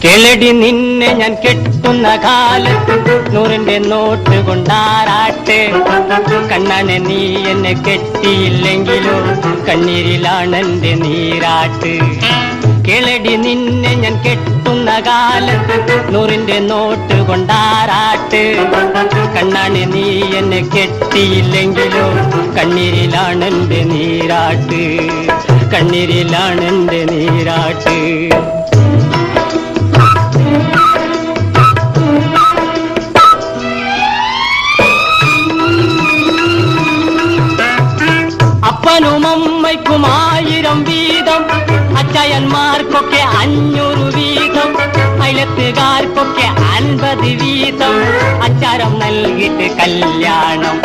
കേളടി നിന്നെ ഞാൻ കെട്ടുന്ന കാലത്ത് 100ന്റെ നോട്ട് കൊണ്ടാറാട്ട് കണ്ണനെ നീ എന്നെ കെട്ടിയില്ലെങ്കിലോ കണ്ണീരിലാണെന്റെ നീരാട്ട് കേളടി നിന്നെ ഞാൻ കെട്ടുന്ന കാലത്ത് 100ന്റെ നോട്ട് കൊണ്ടാറാട്ട് കണ്ണനെ നീ എന്നെ കെട്ടിയില്ലെങ്കിലോ കണ്ണീരിലാണെന്റെ നീരാട്ട് കണ്ണീരിലാണെന്റെ നീരാട്ട് അപ്പനും അമ്മയ്ക്കും 1000 വീതം അച്ചായന്മാർക്കൊക്കെ 500 വീതം അയലത്തുകാർക്കൊക്കെ 50 വീതം അച്ചാരം നൽകിയിട്ട് കല്യാണം